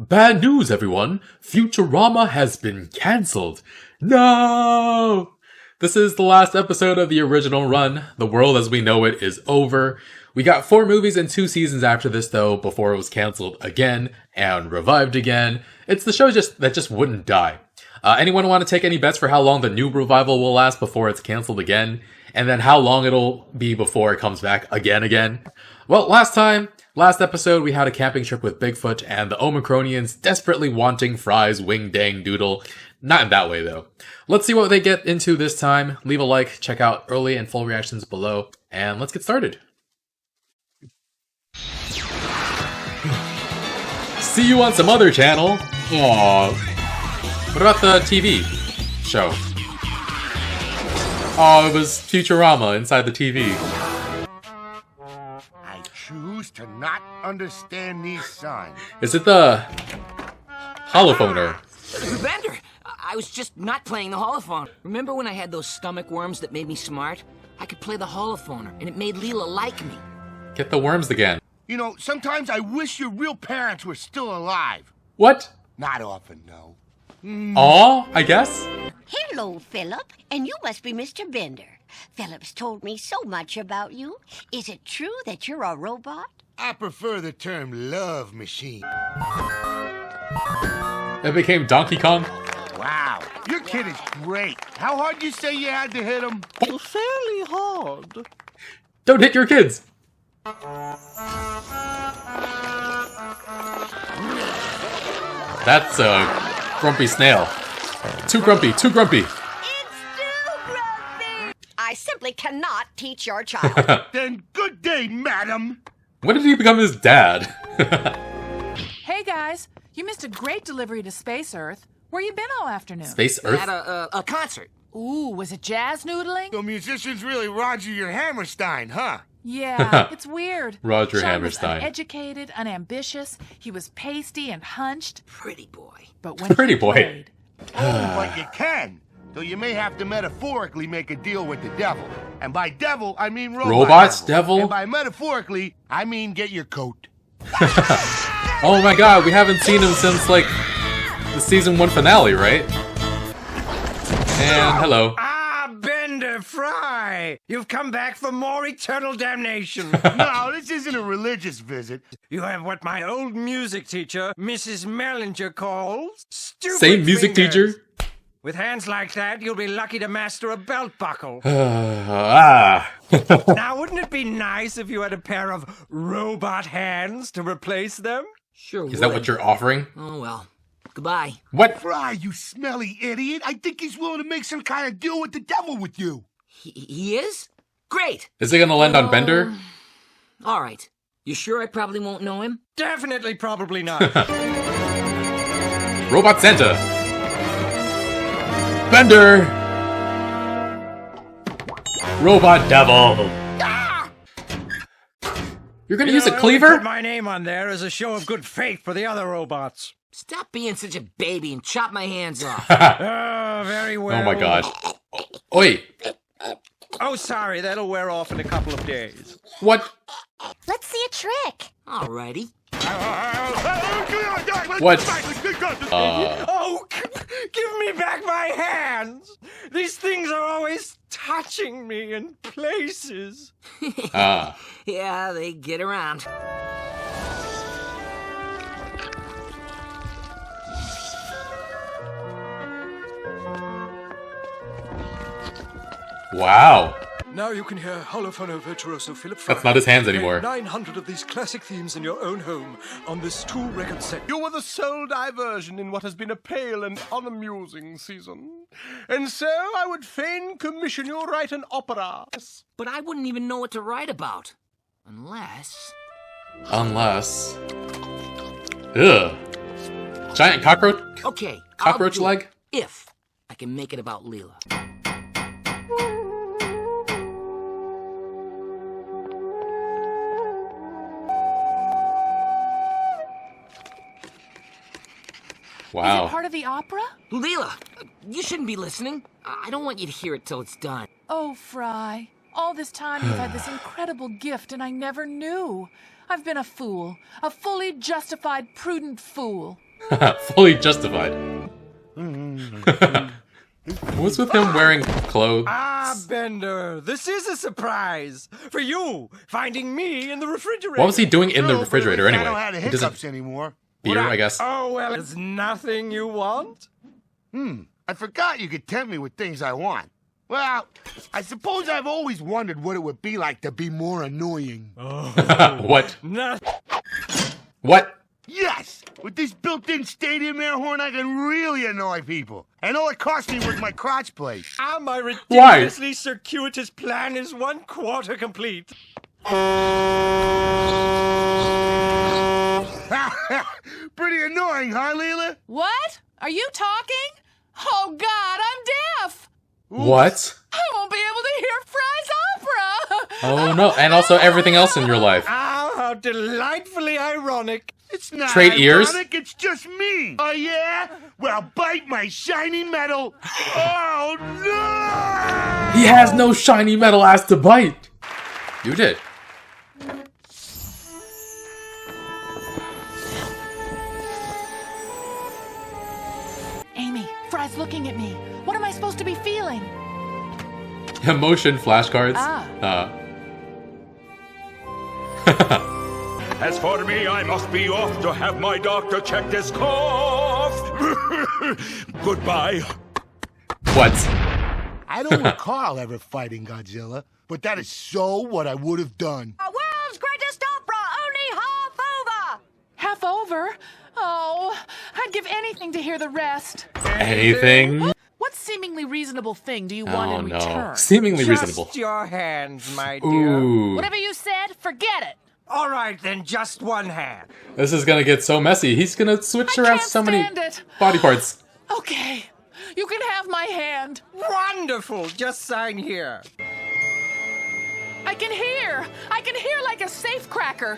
Bad news, everyone! Futurama has been cancelled! No! This is the last episode of the original run. The world as we know it is over. We got 4 movies and 2 seasons after this, though, before it was cancelled again and revived again. It's the show that just wouldn't die. Anyone want to take any bets for how long the new revival will last before it's cancelled again? And then how long it'll be before it comes back again? Well, last episode, we had a camping trip with Bigfoot and the Omicronians desperately wanting Fry's wing dang doodle. Not in that way, though. Let's see what they get into this time. Leave a like, check out early and full reactions below, and let's get started. See you on some other channel. Aww. What about the TV show? Oh, it was Futurama inside the TV. I choose to not understand these signs. Is it the holophoner? Bender, I was just not playing the holophone. Remember when I had those stomach worms that made me smart? I could play the holophoner, and it made Leela like me. Get the worms again. You know, sometimes I wish your real parents were still alive. What? Not often, no. Aw, I guess? Hello, Philip. And you must be Mr. Bender. Philip's told me so much about you. Is it true that you're a robot? I prefer the term love machine. It became Donkey Kong? Wow, your kid is great. How hard you say you had to hit him? Fairly hard. Don't hit your kids! That's a grumpy snail. Too grumpy, too grumpy. It's too grumpy. I simply cannot teach your child. Then good day, madam. When did he become his dad? Hey guys, you missed a great delivery to Space Earth. Where you been all afternoon? Space Earth? At a concert. Ooh, was it jazz noodling? The musician's really Roger your Hammerstein, huh? Yeah, it's weird. Roger Sean was Hammerstein. uneducated, unambitious. He was pasty and hunched. Pretty boy. But when Pretty he boy. played, Oh, but you can. Though you may have to metaphorically make a deal with the devil. And by devil, I mean Robots, devil? And by metaphorically, I mean get your coat. Oh my god, we haven't seen him since, like, the season 1 finale, right? And hello. Ah, Bender, Fry! You've come back for more eternal damnation. No, this isn't a religious visit. You have what my old music teacher, Mrs. Mellinger, calls stupid Same music fingers. teacher? With hands like that, you'll be lucky to master a belt buckle. Ah. Now, wouldn't it be nice if you had a pair of robot hands to replace them? Sure Is that what you're offering? Oh, well. Goodbye. What? Fry, you smelly idiot. I think he's willing to make some kind of deal with the devil with you. He is? Great. Is it gonna land on Bender? All right. You sure I probably won't know him? Definitely, probably not. Robot Santa. Bender! Robot Devil. You're gonna use a I only cleaver? put my name on there as a show of good faith for the other robots. Stop being such a baby and chop my hands off. Oh, very well. Oh my god. Oi. Oh, sorry, that'll wear off in a couple of days. What? Let's see a trick. Alrighty. What? Oh, give me back my hands! These things are always touching me in places. Ah. Yeah, they get around. Wow. Now you can hear Holophono virtuoso Philip Fry. That's not his hands play anymore. 900 of these classic themes in your own home on this 2-record set. You were the sole diversion in what has been a pale and unamusing season. And so I would fain commission you write an opera. But I wouldn't even know what to write about. Unless... Ugh. Giant cockroach? Okay. Cockroach I'll do leg? it if I can make it about Leela. Wow. Is it part of the opera? Leela, you shouldn't be listening. I don't want you to hear it till it's done. Oh, Fry. All this time you've had this incredible gift and I never knew. I've been a fool. A fully justified, prudent fool. Fully justified. What's with him wearing clothes? Ah, Bender, this is a surprise for you, finding me in the refrigerator. What was he doing in the No, refrigerator but at anyway? least I don't have He the doesn't hiccups anymore. beer, I guess. Oh, well, it's nothing you want? I forgot you could tempt me with things I want. Well, I suppose I've always wondered what it would be like to be more annoying. What? No. What? Yes! With this built-in stadium air horn, I can really annoy people. And all it cost me was my crotch plate. Ah, my ridiculously circuitous plan is 1/4 complete. Pretty annoying, huh, Leela? What? Are you talking? Oh, God, I'm deaf. What? I won't be able to hear Fry's opera. Oh no, and also everything else in your life. Ah, how delightfully ironic. It's not Trade ears? ironic, it's just me. Oh, yeah? Well, bite my shiny metal. Oh, no! He has no shiny metal ass to bite. You did. Amy, Fry's looking at me. What am I supposed to be feeling? Emotion flashcards. Ah. As for me, I must be off to have my doctor check this cough. Goodbye. What? I don't recall ever fighting Godzilla, but that is so what I would have done. World's greatest opera, only half over. Half over? Oh, I'd give anything to hear the rest. Anything? What seemingly reasonable thing do you want Oh in no. return? Seemingly reasonable. Just your hands, my dear. Ooh. Whatever you said, forget it. All right, then, just one hand. This is gonna get so messy. He's gonna switch I around can't so many stand it. body parts. Okay, you can have my hand. Wonderful. Just sign here. I can hear. I can hear like a safecracker.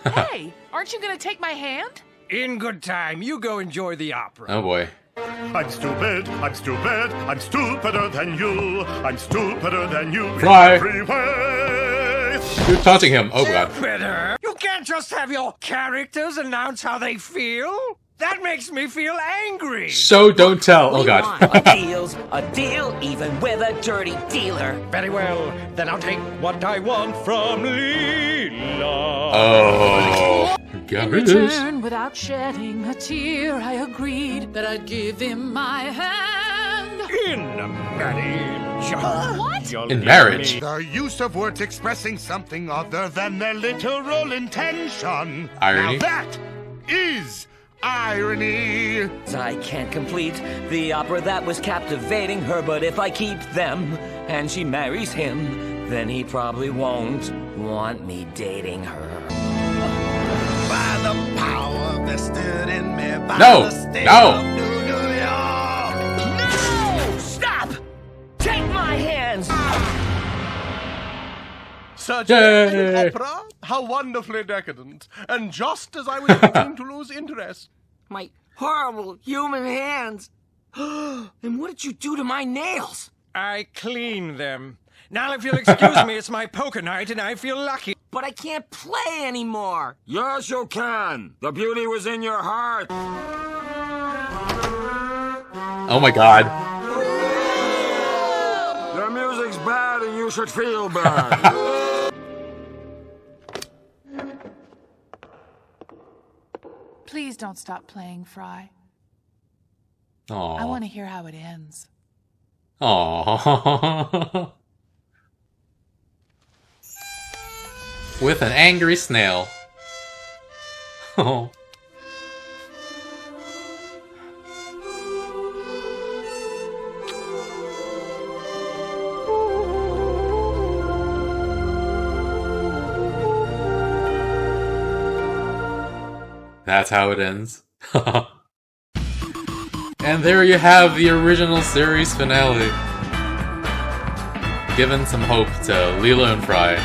Hey, aren't you gonna take my hand? In good time. You go enjoy the opera. Oh boy. I'm stupid, I'm stupid, I'm stupider than you. I'm stupider than you. in Fry. every way. You're touching him. Oh god. Better. You can't just have your characters announce how they feel. That makes me feel angry. Show, don't tell. Oh We god. want a deal's a deal, even with a dirty dealer. Very well, then I'll take what I want from Leela. Oh. In Garbage. return, without shedding a tear, I agreed that I'd give him my hand. In marriage. What? You'll In leave marriage? me- The use of words expressing something other than their literal intention. Irony? Now that is irony. I can't complete the opera that was captivating her, but if I keep them and she marries him, then he probably won't want me dating her. By the power vested in me by No, the state no. of New York. No! Stop! Take my hands! Sir Yay. James, opera? How wonderfully decadent. And just as I was beginning to lose interest. My horrible human hands. And what did you do to my nails? I clean them. Now, if you'll excuse me, it's my poker night and I feel lucky. But I can't play anymore. Yes, you can. The beauty was in your heart. Oh my god. Your music's bad and you should feel bad. Please don't stop playing, Fry. I Aww. want to hear how it ends. Aww. With an angry snail. Oh. That's how it ends. And there you have the original series finale. Giving some hope to Leela and Fry.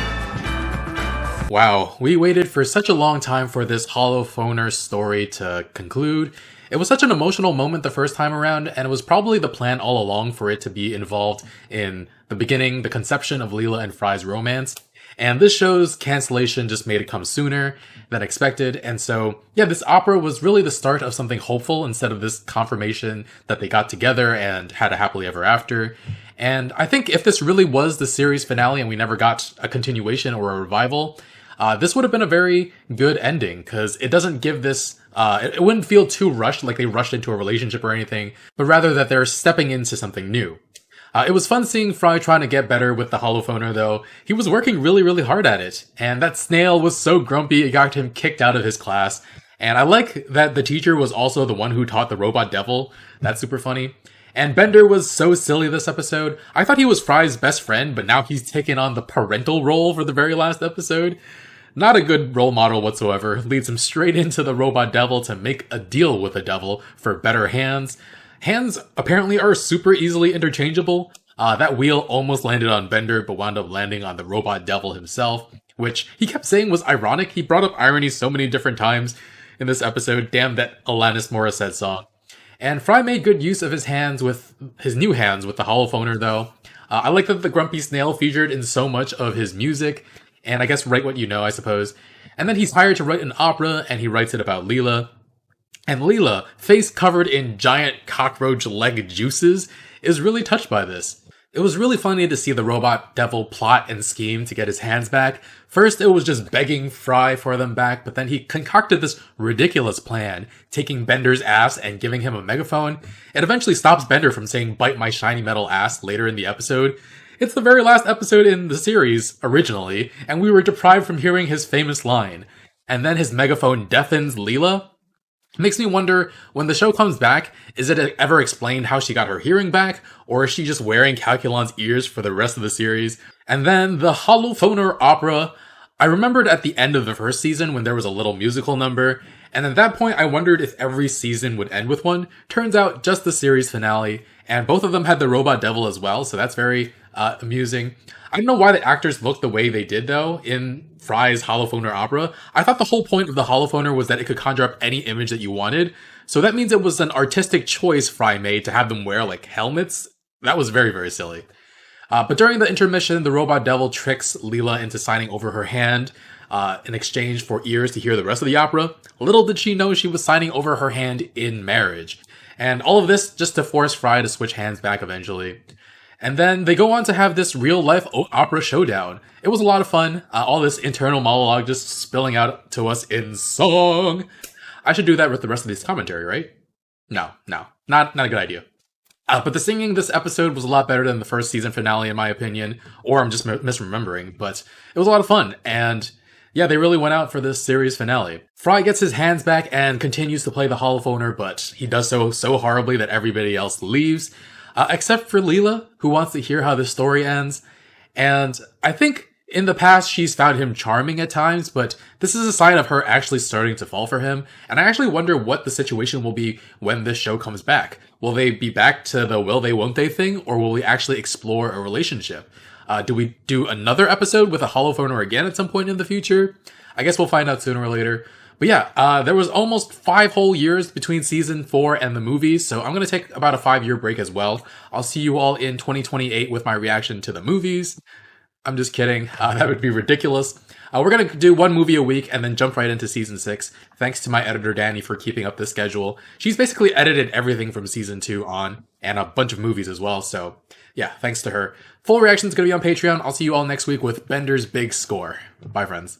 Wow, we waited for such a long time for this holophoner story to conclude. It was such an emotional moment the first time around, and it was probably the plan all along for it to be involved in the beginning, the conception of Leela and Fry's romance. And this show's cancellation just made it come sooner than expected. And so, yeah, this opera was really the start of something hopeful instead of this confirmation that they got together and had a happily ever after. And I think if this really was the series finale and we never got a continuation or a revival, this would have been a very good ending, because it doesn't give this, it wouldn't feel too rushed, like they rushed into a relationship or anything, but rather that they're stepping into something new. It was fun seeing Fry trying to get better with the holophoner, though. He was working really, really hard at it, and that snail was so grumpy it got him kicked out of his class. And I like that the teacher was also the one who taught the robot devil. That's super funny. And Bender was so silly this episode. I thought he was Fry's best friend, but now he's taken on the parental role for the very last episode. Not a good role model whatsoever. Leads him straight into the robot devil to make a deal with the devil for better hands. Hands apparently are super easily interchangeable. That wheel almost landed on Bender, but wound up landing on the robot devil himself, which he kept saying was ironic. He brought up irony so many different times in this episode. Damn that Alanis Morissette song. And Fry made good use of his new hands with the holophoner, though. I like that the grumpy snail featured in so much of his music, and I guess write what you know, I suppose. And then he's hired to write an opera, and he writes it about Leela. And Leela, face covered in giant cockroach leg juices, is really touched by this. It was really funny to see the robot devil plot and scheme to get his hands back. First, it was just begging Fry for them back, but then he concocted this ridiculous plan, taking Bender's ass and giving him a megaphone. It eventually stops Bender from saying "bite my shiny metal ass" later in the episode. It's the very last episode in the series, originally, and we were deprived from hearing his famous line. And then his megaphone deafens Leela. Makes me wonder, when the show comes back, is it ever explained how she got her hearing back, or is she just wearing Calculon's ears for the rest of the series? And then the holophoner opera. I remembered at the end of the first season when there was a little musical number, and at that point I wondered if every season would end with one. Turns out just the series finale, and both of them had the robot devil as well, so that's very amusing. I don't know why the actors looked the way they did, though, in Fry's holophoner opera. I thought the whole point of the holophoner was that it could conjure up any image that you wanted, so that means it was an artistic choice Fry made to have them wear, like, helmets. That was very, very silly. But during the intermission, the robot devil tricks Leela into signing over her hand in exchange for ears to hear the rest of the opera. Little did she know she was signing over her hand in marriage. And all of this just to force Fry to switch hands back eventually. And then they go on to have this real-life opera showdown. It was a lot of fun. All this internal monologue just spilling out to us in song. I should do that with the rest of this commentary, right? No, not a good idea. But the singing this episode was a lot better than the first season finale, in my opinion. Or I'm just misremembering, but it was a lot of fun. And yeah, they really went out for this series finale. Fry gets his hands back and continues to play the holophoner, but he does so horribly that everybody else leaves. Except for Leela, who wants to hear how the story ends. And I think in the past she's found him charming at times, but this is a sign of her actually starting to fall for him. And I actually wonder what the situation will be when this show comes back. Will they be back to the will they won't they thing, or will we actually explore a relationship? Do we do another episode with a holophoner again at some point in the future? I guess we'll find out sooner or later. But yeah, there was almost 5 whole years between season 4 and the movies, so I'm going to take about a 5-year break as well. I'll see you all in 2028 with my reaction to the movies. I'm just kidding. That would be ridiculous. We're going to do one movie a week and then jump right into season 6. Thanks to my editor, Danny, for keeping up this schedule. She's basically edited everything from season 2 on, and a bunch of movies as well, so yeah, thanks to her. Full reaction is going to be on Patreon. I'll see you all next week with Bender's Big Score. Bye, friends.